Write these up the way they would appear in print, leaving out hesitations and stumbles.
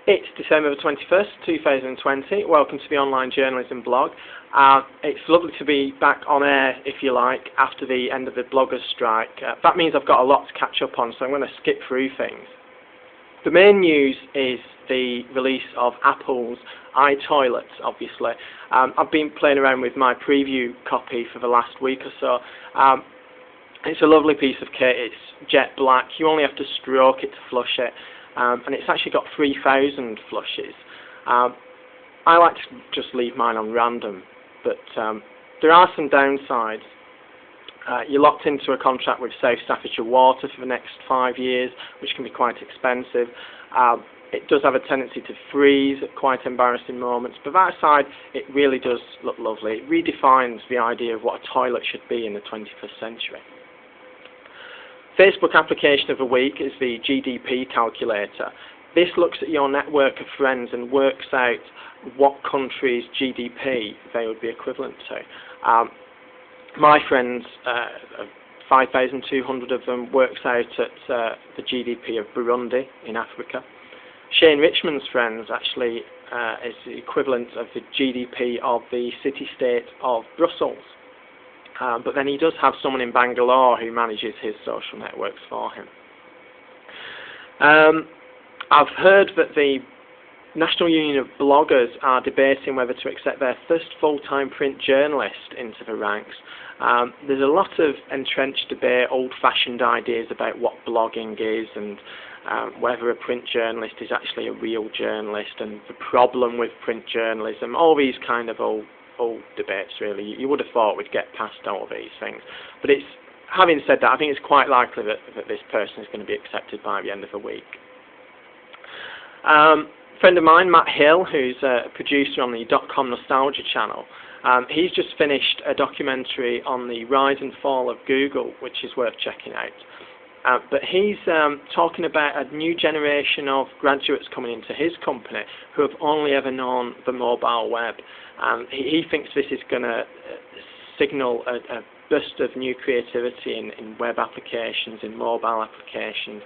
It's December the 21st, 2020. Welcome to the Online Journalism blog. It's lovely to be back on air, if you like, after the end of the bloggers strike. That means I've got a lot to catch up on, so I'm going to skip through things. The main news is the release of Apple's iToilet, obviously. I've been playing around with my preview copy for the last week or so. It's a lovely piece of kit. It's jet black. You only have to stroke it to flush it. And it's actually got 3,000 flushes. I like to just leave mine on random, but there are some downsides. You're locked into a contract with South Staffordshire Water for the next 5 years, which can be quite expensive. It does have a tendency to freeze at quite embarrassing moments, but that aside, it really does look lovely. It redefines the idea of what a toilet should be in the 21st century. Facebook application of the week is the GDP calculator. This looks at your network of friends and works out what country's GDP they would be equivalent to. My friends, 5,200 of them, works out at the GDP of Burundi in Africa. Shane Richmond's friends actually is the equivalent of the GDP of the city-state of Brussels. But then he does have someone in Bangalore who manages his social networks for him. I've heard that the National Union of Bloggers are debating whether to accept their first full-time print journalist into the ranks. There's a lot of entrenched debate, old-fashioned ideas about what blogging is and whether a print journalist is actually a real journalist and the problem with print journalism, all these kind of old debates really. You would have thought we'd get past all these things. But having said that, I think it's quite likely that this person is going to be accepted by the end of the week. A friend of mine, Matt Hill, who's a producer on the .com Nostalgia channel, he's just finished a documentary on the rise and fall of Google, which is worth checking out. But he's talking about a new generation of graduates coming into his company who have only ever known the mobile web. He thinks this is going to signal a burst of new creativity in web applications, in mobile applications,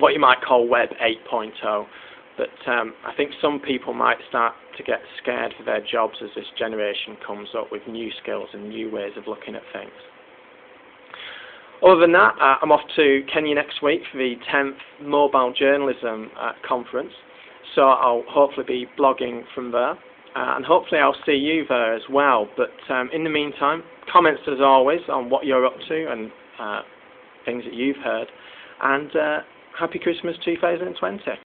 what you might call Web 8.0. But I think some people might start to get scared for their jobs as this generation comes up with new skills and new ways of looking at things. Other than that, I'm off to Kenya next week for the 10th Mobile Journalism Conference, so I'll hopefully be blogging from there, and hopefully I'll see you there as well. But in the meantime, comments as always on what you're up to and things that you've heard, and Happy Christmas 2020.